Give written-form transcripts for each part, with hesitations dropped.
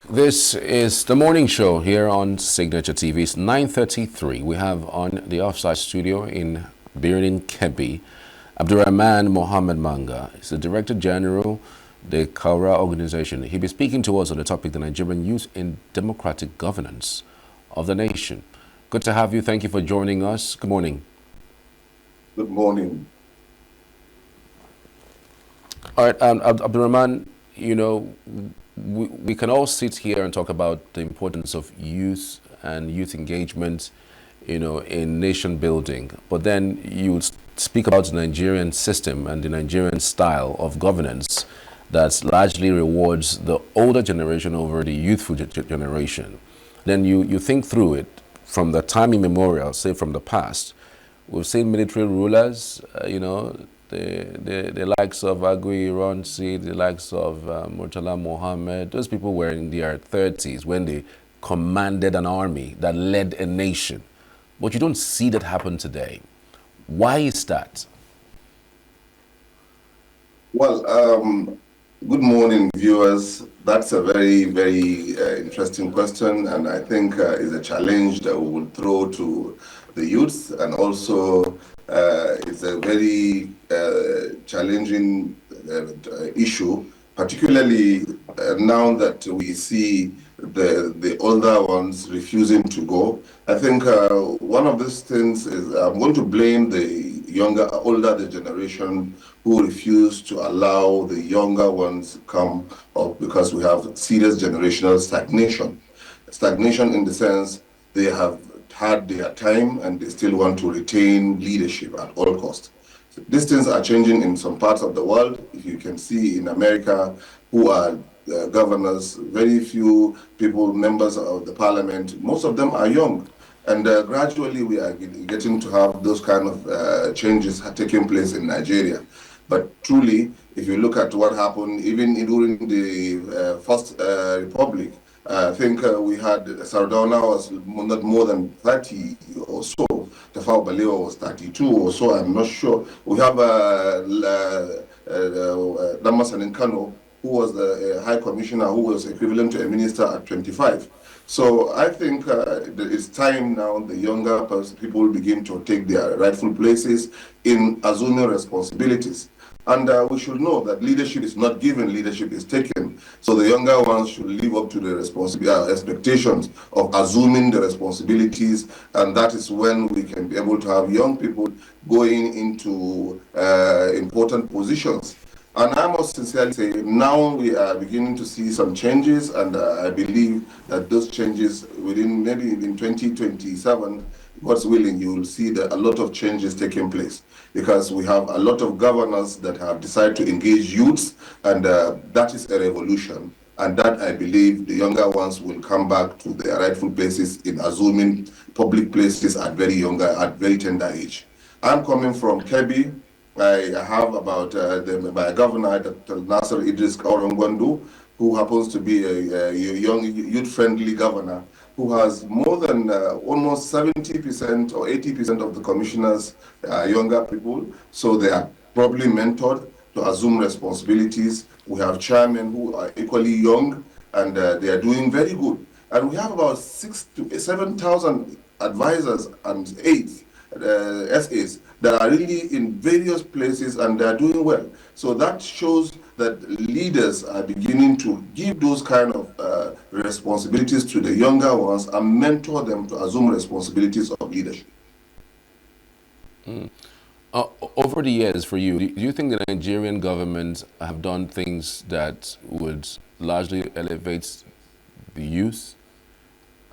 This is the morning show here on Signature TV. It's 9:33. We have on the offsite studio in Birnin Kebbi, Abdulrahman Mohammed Manga. He's the Director General, the Kaura organization. He'll be speaking to us on the topic, the Nigerian youth in democratic governance of the nation. Good to have you. Thank you for joining us. Good morning. Good morning. All right, Abdulrahman, we can all sit here and talk about the importance of youth and youth engagement, in nation building. But then you speak about the Nigerian system and the Nigerian style of governance that largely rewards the older generation over the youthful generation. Then you think through it from the time immemorial, say from the past. We've seen military rulers, the likes of Agui Ironsi, the likes of Murtala Mohammed. Those people were in their 30s when they commanded an army that led a nation. But you don't see that happen today. Why is that? Well, good morning, viewers. That's a very, very interesting question, and I think is a challenge that we will throw to the youth, and also it's a very challenging issue, particularly now that we see the older ones refusing to go. I think one of these things is I'm going to blame the older the generation who refuse to allow the younger ones come up, because we have serious generational stagnation. Stagnation in the sense they have had their time and they still want to retain leadership at all costs. So these things are changing in some parts of the world. If you can see in America, who are governors, very few people, members of the parliament, most of them are young. And gradually we are getting to have those kind of changes taking place in Nigeria. But truly, if you look at what happened, even during the First Republic, I think we had Sardauna was not more than 30 or so. Tafawa Balewa was 32 or so, I'm not sure. We have Damasan Kano, who was the High Commissioner, who was equivalent to a minister at 25. So I think it's time now the younger people begin to take their rightful places in assuming responsibilities. And we should know that leadership is not given, leadership is taken. So the younger ones should live up to the expectations of assuming the responsibilities. And that is when we can be able to have young people going into important positions. And I must sincerely say, now we are beginning to see some changes, and I believe that those changes within maybe in 2027, God's willing, you will see that a lot of changes taking place, because we have a lot of governors that have decided to engage youths, and that is a revolution. And that, I believe, the younger ones will come back to their rightful places in assuming public places at very tender age. I'm coming from Kebbi. I have about my governor, Dr. Nasser Idris Kaurangwandu, who happens to be a young, youth-friendly governor, who has more than almost 70% or 80% of the commissioners are younger people. So they are probably mentored to assume responsibilities. We have chairmen who are equally young, and they are doing very good. And we have about 6,000 to 7,000 advisors and aides, SAs, that are really in various places, and they are doing well. So that shows that leaders are beginning to give those kind of responsibilities to the younger ones and mentor them to assume responsibilities of leadership. Over the years for you, do you think the Nigerian government have done things that would largely elevate the youth?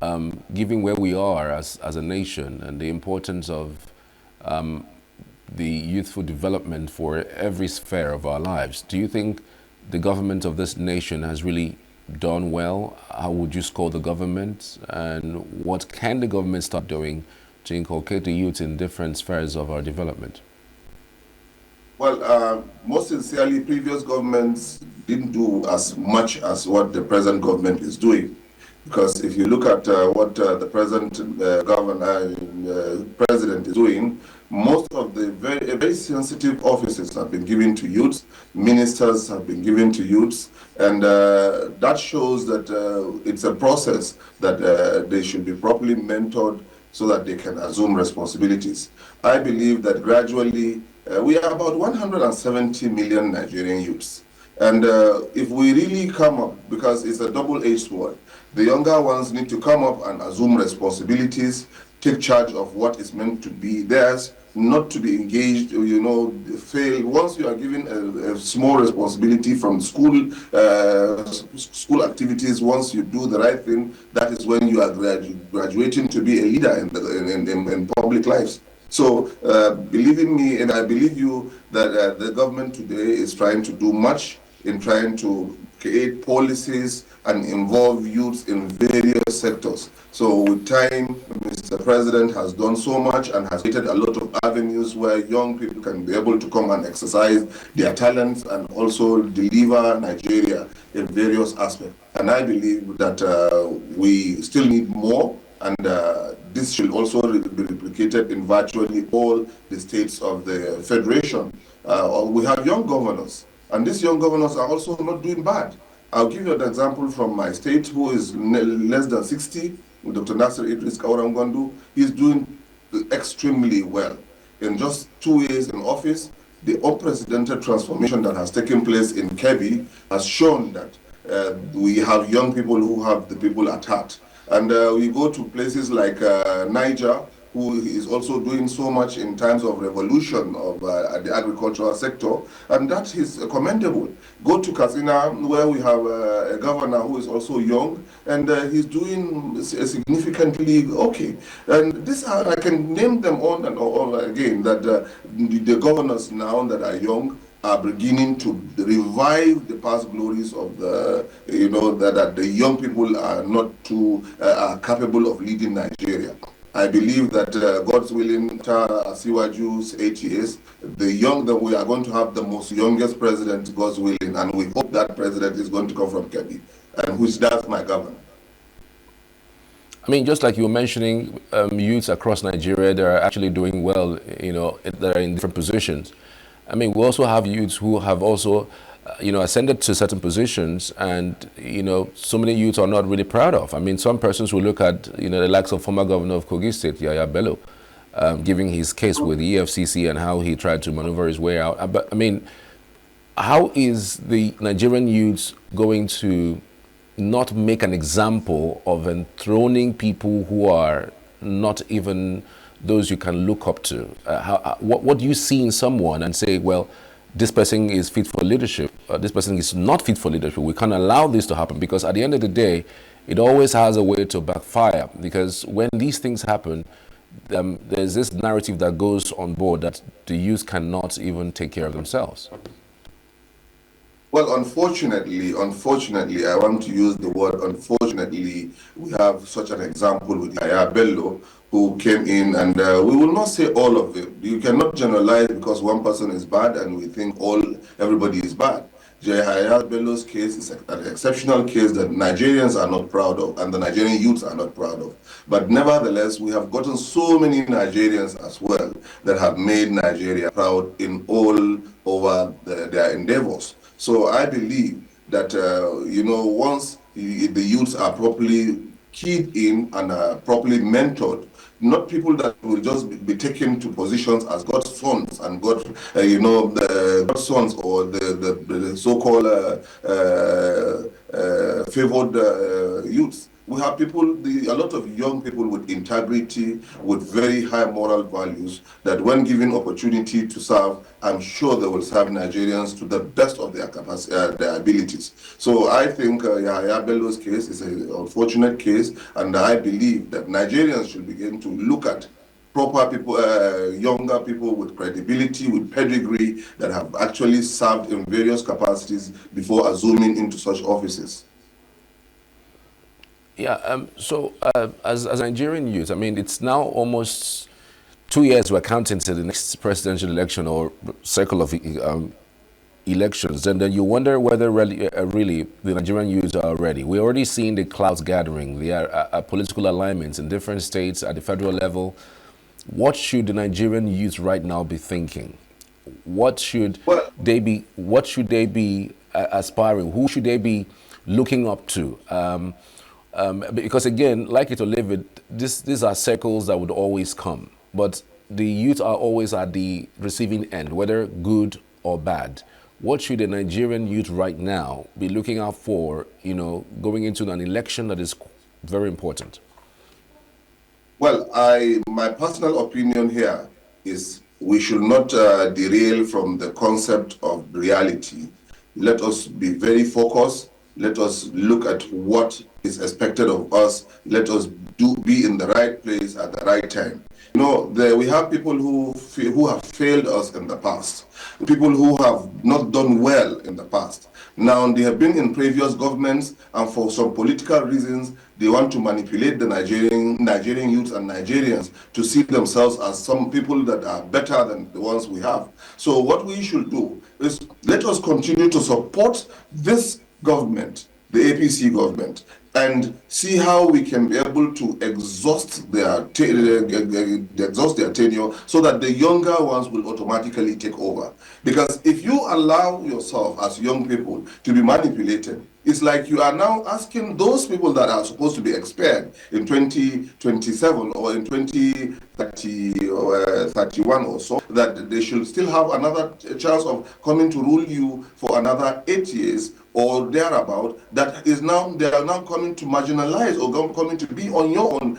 Given where we are as a nation and the importance of the youthful development for every sphere of our lives, do you think the government of this nation has really done well? How would you score the government? And what can the government start doing to inculcate the youth in different spheres of our development? Well, most sincerely, previous governments didn't do as much as what the present government is doing. Because if you look at what the present president is doing, most of the very sensitive offices have been given to youths, ministers have been given to youths, and that shows that it's a process that they should be properly mentored so that they can assume responsibilities. I believe that gradually, we are about 170 million Nigerian youths. And if we really come up, because it's a double-edged sword, the younger ones need to come up and assume responsibilities, take charge of what is meant to be theirs, not to be engaged, fail. Once you are given a small responsibility from school activities, once you do the right thing, that is when you are graduating to be a leader in public lives. So believe in me, and I believe you, that the government today is trying to do much in trying to create policies and involve youths in various sectors. So with time, Mr. President has done so much and has created a lot of avenues where young people can be able to come and exercise their talents and also deliver Nigeria in various aspects. And I believe that we still need more, and this should also be replicated in virtually all the states of the Federation. We have young governors, and these young governors are also not doing bad. I'll give you an example from my state, who is less than 60, Dr. Nasser Idris Kauramgwandu. He's doing extremely well. In just 2 years in office, the unprecedented transformation that has taken place in Kebbi has shown that we have young people who have the people at heart. And we go to places like Niger, who is also doing so much in terms of revolution of the agricultural sector, and that is commendable. Go to Katsina, where we have a governor who is also young, and he's doing significantly okay. And this, I can name them on and on again, that the governors now that are young are beginning to revive the past glories of that the young people are not too capable of leading Nigeria. I believe that God's willing, Siwaju's 8 years, that we are going to have the most youngest president, God's willing, and we hope that president is going to come from Kebbi, and which that's my governor. I mean, just like you were mentioning, youths across Nigeria, they're actually doing well, that are in different positions. I mean, we also have youths who have also, ascended to certain positions, and, so many youths are not really proud of. I mean, some persons will look at, the likes of former governor of Kogi State, Yaya Bello, giving his case with the EFCC and how he tried to maneuver his way out. But, I mean, how is the Nigerian youths going to not make an example of enthroning people who are not even those you can look up to? What do you see in someone and say, well, this person is fit for leadership, this person is not fit for leadership? We can't allow this to happen, because at the end of the day, it always has a way to backfire. Because when these things happen, there's this narrative that goes on board that the youth cannot even take care of themselves. Well, unfortunately, I want to use the word unfortunately, we have such an example with Yaya Bello, who came in, and we will not say all of it. You cannot generalize because one person is bad and we think everybody is bad. Yaya Bello's case is an exceptional case that Nigerians are not proud of, and the Nigerian youths are not proud of. But nevertheless, we have gotten so many Nigerians as well that have made Nigeria proud in all over their endeavors. So I believe that, once the youths are properly keyed in and properly mentored, not people that will just be taken to positions as God's sons and God's sons, or the so-called favored youths. We have a lot of young people with integrity, with very high moral values, that when given opportunity to serve, I'm sure they will serve Nigerians to the best of their capacity, their abilities. So I think Yahya Bello's case is an unfortunate case, and I believe that Nigerians should begin to look at proper people, younger people with credibility, with pedigree, that have actually served in various capacities before assuming into such offices. Yeah, so as Nigerian youth, I mean, it's now almost 2 years we're counting to the next presidential election or cycle of elections, and then you wonder whether really the Nigerian youth are ready. We're already seeing the clouds gathering. There are political alignments in different states at the federal level. What should the Nigerian youth right now be thinking? What should Well, they be? What should they be aspiring? Who should they be looking up to? Because again, like it or leave it, these are circles that would always come. But the youth are always at the receiving end, whether good or bad. What should the Nigerian youth right now be looking out for, going into an election that is very important? well, my personal opinion here is we should not derail from the concept of reality. Let us be very focused. Let us look at what is expected of us. Let us be in the right place at the right time. We have people who have failed us in the past, people who have not done well in the past. Now, they have been in previous governments, and for some political reasons, they want to manipulate the Nigerian youths and Nigerians to see themselves as some people that are better than the ones we have. So what we should do is let us continue to support this government, the APC government, and see how we can be able to exhaust their tenure so that the younger ones will automatically take over. Because if you allow yourself as young people to be manipulated, it's like you are now asking those people that are supposed to be expired in 2027 or in 2030 or 31 or so, that they should still have another chance of coming to rule you for another 8 years or thereabout. That is now, they are now coming to marginalize or coming to be on your own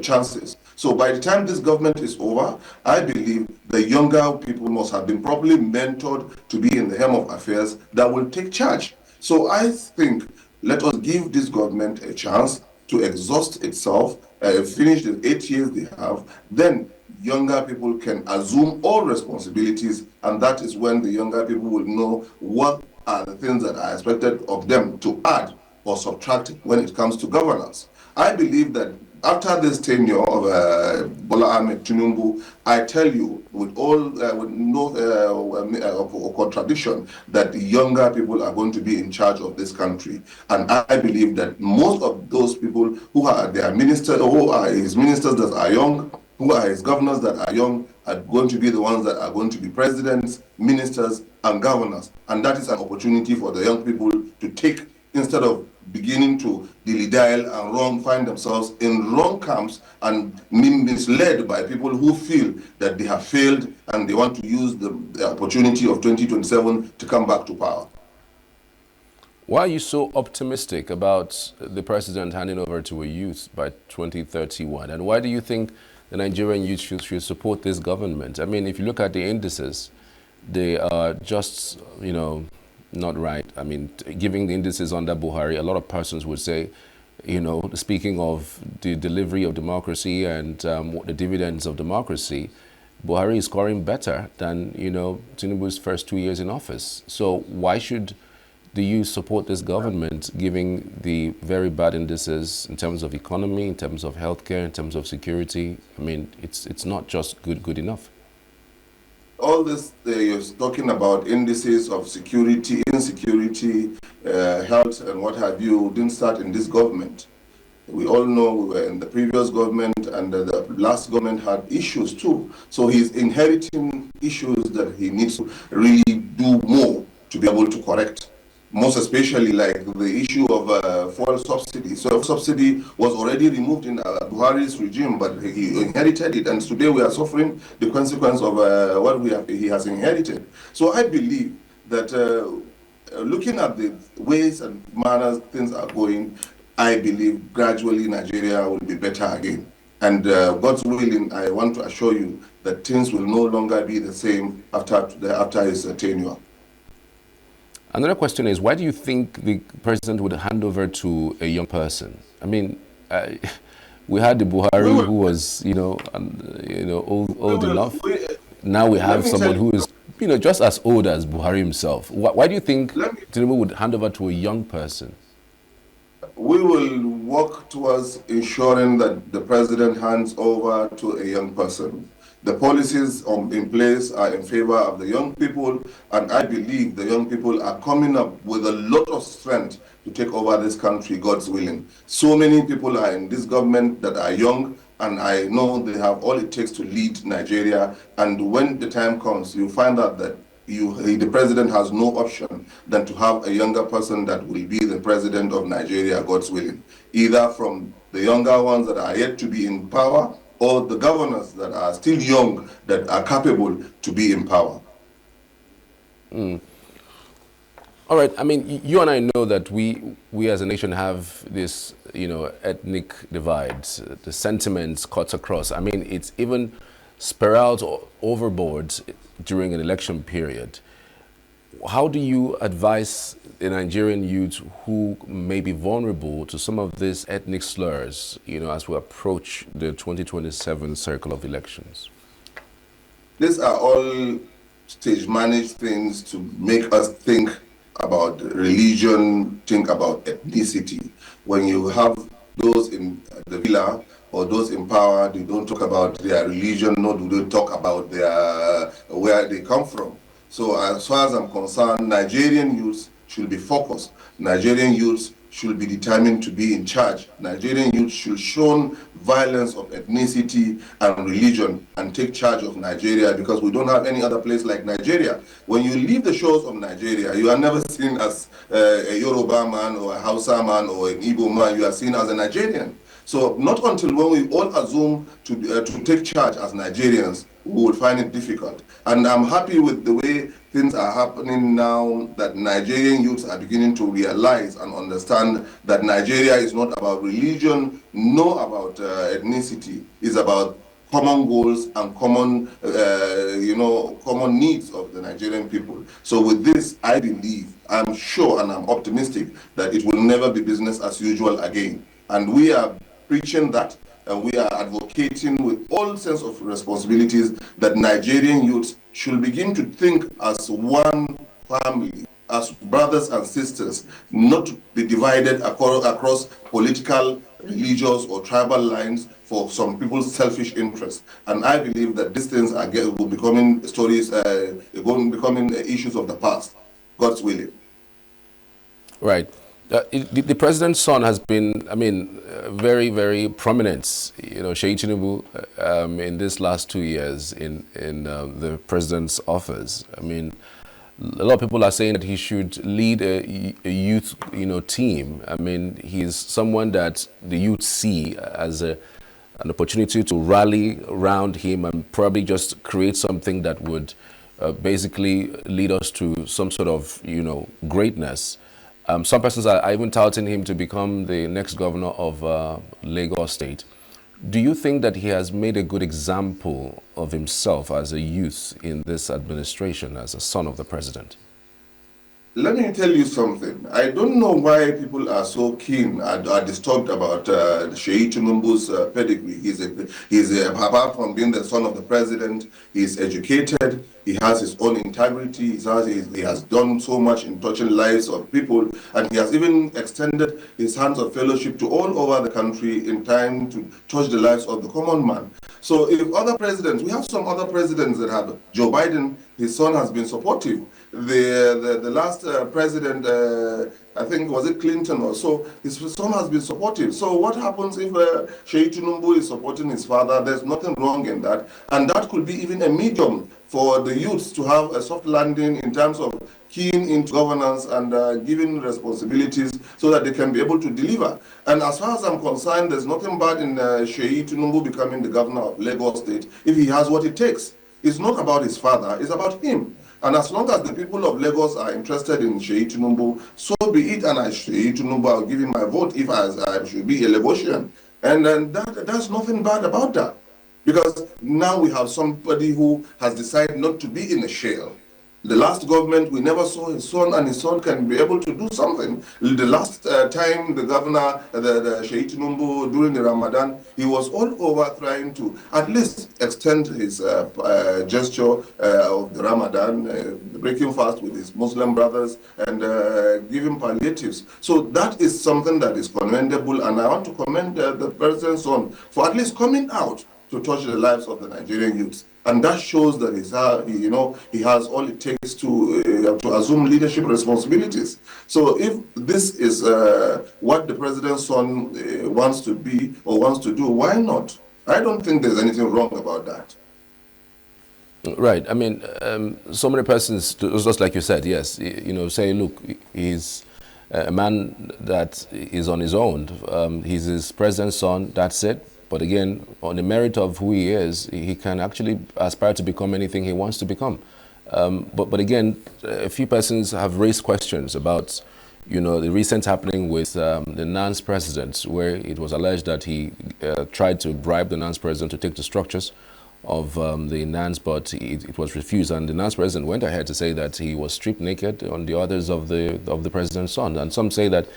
chances. So by the time this government is over, I believe the younger people must have been properly mentored to be in the helm of affairs that will take charge. So I think let us give this government a chance to exhaust itself, finish the 8 years they have, then younger people can assume all responsibilities, and that is when the younger people will know what are the things that are expected of them to add or subtract when it comes to governance. I believe that after this tenure of Bola Ahmed Tinubu, I tell you with no contradiction that the younger people are going to be in charge of this country. And I believe that most of those people who are their ministers, who are his ministers that are young, who are his governors that are young, are going to be the ones that are going to be presidents, ministers, and governors. And that is an opportunity for the young people to take, instead of beginning to dilly-dally and find themselves in wrong camps and misled by people who feel that they have failed and they want to use the opportunity of 2027 to come back to power. Why are you so optimistic about the president handing over to a youth by 2031? And why do you think the Nigerian youth should support this government? I mean, if you look at the indices, they are just, not right. I mean, giving the indices under Buhari, a lot of persons would say, speaking of the delivery of democracy and the dividends of democracy, Buhari is scoring better than, Tinubu's first 2 years in office. So why should the youth support this government, giving the very bad indices in terms of economy, in terms of healthcare, in terms of security? I mean, it's not just good enough. All this you're talking about indices of security, insecurity, health, and what have you, didn't start in this government. We all know we were in the previous government, and the last government had issues too. So he's inheriting issues that he needs to really do more to be able to correct. Most especially like the issue of fuel subsidy. So subsidy was already removed in Buhari's regime, but he inherited it, and today we are suffering the consequence of what he has inherited. So I believe that looking at the ways and manners things are going, I believe gradually Nigeria will be better again. And God's willing, I want to assure you that things will no longer be the same after his tenure. Another question is, why do you think the president would hand over to a young person? I mean, we had the Buhari who was, old enough. Now we have someone who is, just as old as Buhari himself. Why do you think Tinubu would hand over to a young person? We will work towards ensuring that the president hands over to a young person. The policies in place are in favor of the young people, and I believe the young people are coming up with a lot of strength to take over this country, God's willing. So many people are in this government that are young, and I know they have all it takes to lead Nigeria. And when the time comes, you find out that the president has no option than to have a younger person that will be the president of Nigeria, God's willing, either from the younger ones that are yet to be in power, or the governors that are still young that are capable to be in power. All right. I mean, you and I know that we as a nation have this, ethnic divides. The sentiments cuts across. I mean, it's even spirals overboard during an election period. How do you advise the Nigerian youth who may be vulnerable to some of these ethnic slurs, as we approach the 2027 circle of elections? These are all stage-managed things to make us think about religion, think about ethnicity. When you have those in the villa or those in power, they don't talk about their religion, nor do they talk about where they come from. So as far as I'm concerned, Nigerian youths should be focused. Nigerian youths should be determined to be in charge. Nigerian youth should shun violence of ethnicity and religion and take charge of Nigeria, because we don't have any other place like Nigeria. When you leave the shores of Nigeria, you are never seen as a Yoruba man or a Hausa man or an Igbo man. You are seen as a Nigerian. So not until when we all assume to take charge as Nigerians, we will find it difficult. And I'm happy with the way things are happening now, that Nigerian youths are beginning to realize and understand that Nigeria is not about religion, nor about ethnicity. It's about common goals and common needs of the Nigerian people. So with this, I believe, I'm sure and I'm optimistic that it will never be business as usual again. And we are preaching that, and we are advocating with all sense of responsibilities that Nigerian youths should begin to think as one family, as brothers and sisters, not to be divided across political, religious, or tribal lines for some people's selfish interests. And I believe that these things are becoming stories, becoming issues of the past, God's willing. Right. The president's son has been, very, very prominent, Sheyi Tinubu, in this last 2 years in the president's office. I mean, a lot of people are saying that he should lead a youth, team. I mean, he's someone that the youth see as an opportunity to rally around him and probably just create something that would basically lead us to some sort of, greatness. Some persons are even touting him to become the next governor of Lagos State. Do you think that he has made a good example of himself as a youth in this administration, as a son of the president? Let me tell you something. I don't know why people are so keen and are disturbed about Sheyi Tinubu's pedigree. Apart from being the son of the president, he's educated, he has his own integrity, he has done so much in touching lives of people, and he has even extended his hands of fellowship to all over the country in time to touch the lives of the common man. So if other presidents, we have some other presidents that have, Joe Biden, his son has been supportive. The last president, I think, was it Clinton or so, his son has been supportive. So what happens if Sheyi Tinubu is supporting his father? There's nothing wrong in that. And that could be even a medium for the youths to have a soft landing in terms of keying into governance and giving responsibilities so that they can be able to deliver. And as far as I'm concerned, there's nothing bad in Sheyi Tinubu becoming the governor of Lagos State if he has what it takes. It's not about his father, it's about him. And as long as the people of Lagos are interested in Sheyi Tinubu, so be it. And as Sheyi Tinubu, I'll give him my vote if I should be a Lagosian. And that's nothing bad about that. Because now we have somebody who has decided not to be in a shell. The last government, we never saw his son, and his son can be able to do something. The last time the governor, the Sheyi Tinubu, during the Ramadan, he was all over trying to at least extend his gesture of the Ramadan, breaking fast with his Muslim brothers and giving palliatives. So that is something that is commendable, and I want to commend the president's son for at least coming out to touch the lives of the Nigerian youths. And that shows that he has all it takes to assume leadership responsibilities. So if this is what the president's son wants to be or wants to do, why not? I don't think there's anything wrong about that. Right. I mean, so many persons, just like you said, yes, say, look, he's a man that is on his own. He's his president's son, that's it. But again, on the merit of who he is, he can actually aspire to become anything he wants to become. But again, a few persons have raised questions about, the recent happening with the NANS president, where it was alleged that he tried to bribe the NANS president to take the structures of the NANS, but it was refused, and the NANS president went ahead to say that he was stripped naked on the orders of the president's son. And some say that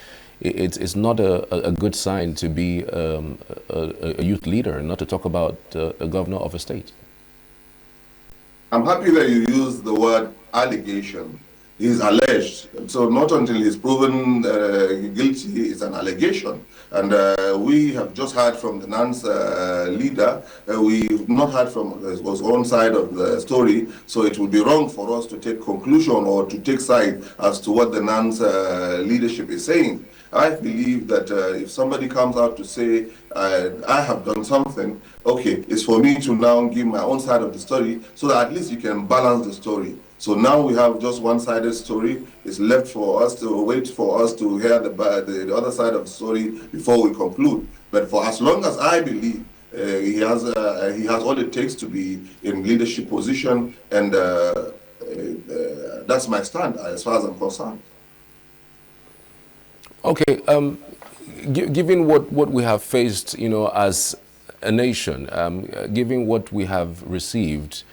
it's not a good sign to be a youth leader, and not to talk about a governor of a state. I'm happy that you use the word allegation. He's alleged. So not until he's proven guilty, it's an allegation. And we have just heard from the NANS leader. We've not heard from his own side of the story. So it would be wrong for us to take conclusion or to take side as to what the NANS leadership is saying. I believe that if somebody comes out to say, I have done something, okay, it's for me to now give my own side of the story so that at least you can balance the story. So now we have just one-sided story. It's left for us to wait for us to hear the other side of the story before we conclude. But for as long as I believe he has all it takes to be in leadership position, and that's my stand as far as I'm concerned. Okay, given what we have faced, as a nation, given what we have received,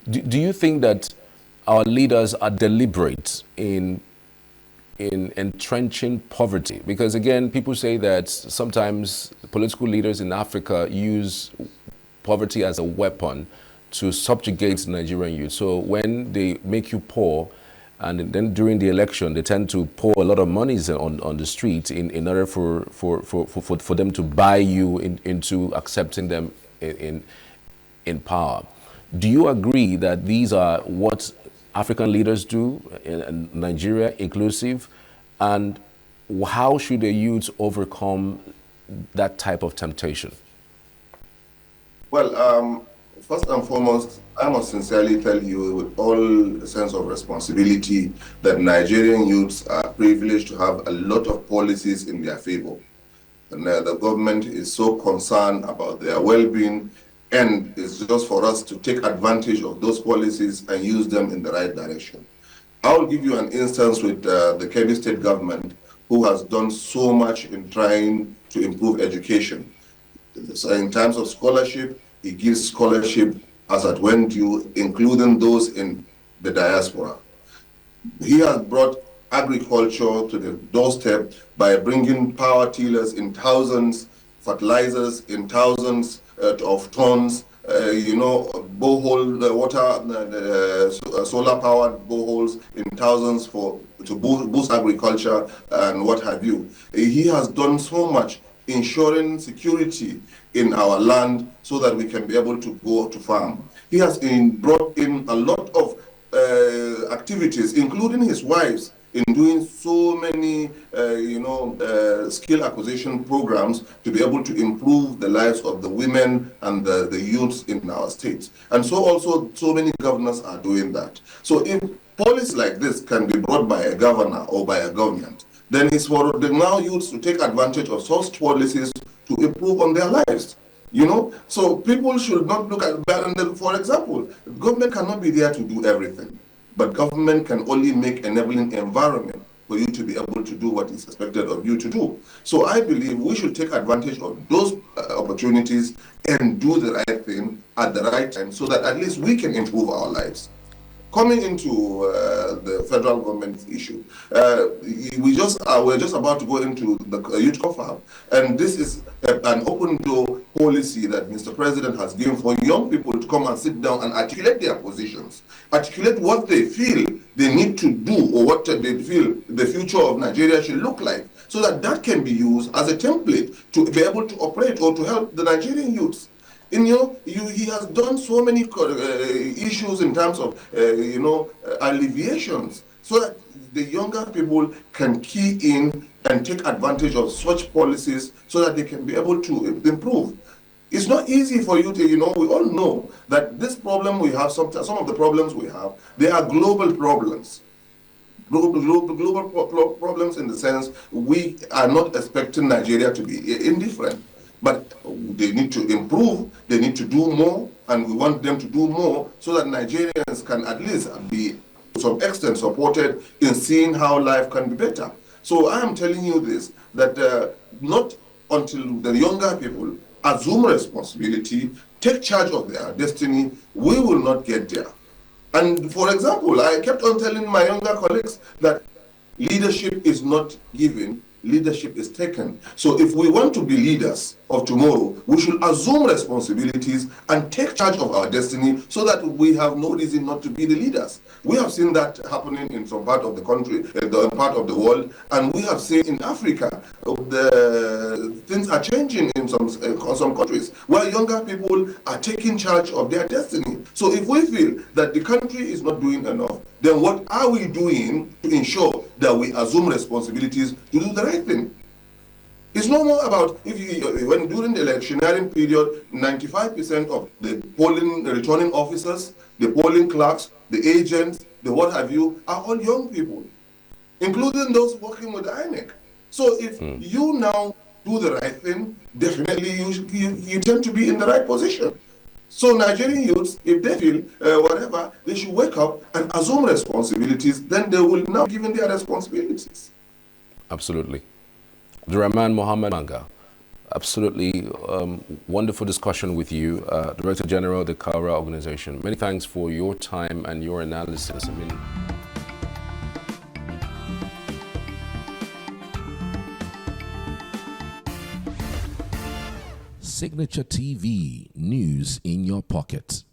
do you think that our leaders are deliberate in entrenching poverty? Because again, people say that sometimes political leaders in Africa use poverty as a weapon to subjugate the Nigerian youth. So when they make you poor, and then during the election, they tend to pour a lot of monies on the street in order for them to buy you into accepting them in power. Do you agree that these are what African leaders do, in Nigeria inclusive, and how should the youth overcome that type of temptation? Well, first and foremost, I must sincerely tell you with all a sense of responsibility that Nigerian youths are privileged to have a lot of policies in their favor. And the government is so concerned about their well-being, and it's just for us to take advantage of those policies and use them in the right direction. I'll give you an instance with the Kebbi State government, who has done so much in trying to improve education. So in terms of scholarship, he gives scholarship as at when due, including those in the diaspora. He has brought agriculture to the doorstep by bringing power tillers in thousands, fertilizers in thousands of tons, borehole water, solar-powered boreholes in thousands to boost agriculture and what have you. He has done so much ensuring security in our land so that we can be able to go to farm. He has brought in a lot of activities, including his wives, in doing so many, skill acquisition programs to be able to improve the lives of the women and the youths in our states. And so also, so many governors are doing that. So if policies like this can be brought by a governor or by a government, then it's for the now youths to take advantage of such policies to improve on their lives. So people should not look at that. For example, government cannot be there to do everything, but government can only make enabling environment for you to be able to do what is expected of you to do. So I believe we should take advantage of those opportunities and do the right thing at the right time so that at least we can improve our lives. Coming into the federal government issue, we're just about to go into the youth confab, and this is an open door policy that Mr. President has given for young people to come and sit down and articulate their positions, articulate what they feel they need to do or what they feel the future of Nigeria should look like, so that can be used as a template to be able to operate or to help the Nigerian youths. He has done so many issues in terms of, alleviations, so that the younger people can key in and take advantage of such policies so that they can be able to improve. It's not easy for you to, we all know that this problem we have, some of the problems we have, they are global problems. Global problems in the sense we are not expecting Nigeria to be indifferent, but they need to improve, they need to do more, and we want them to do more so that Nigerians can at least be to some extent supported in seeing how life can be better. So I am telling you this, that not until the younger people assume responsibility, take charge of their destiny, we will not get there. And for example, I kept on telling my younger colleagues that leadership is not given, leadership is taken. So if we want to be leaders of tomorrow, we should assume responsibilities and take charge of our destiny so that we have no reason not to be the leaders. We have seen that happening in some part of the country, the part of the world, and we have seen in Africa, the things are changing in some countries where younger people are taking charge of their destiny. So if we feel that the country is not doing enough, then what are we doing to ensure that we assume responsibilities to do the right thing? It's no more about when during the electioneering period, 95% of the returning officers, the polling clerks, the agents, the what have you, are all young people, including those working with INEC. So if you now do the right thing, definitely you tend to be in the right position. So Nigerian youths, if they feel whatever, they should wake up and assume responsibilities, then they will now be given their responsibilities. Absolutely. Abdulrahman Mohammed Manga, absolutely wonderful discussion with you, Director General of the Kara organization. Many thanks for your time and your analysis. Signature TV, news in your pocket.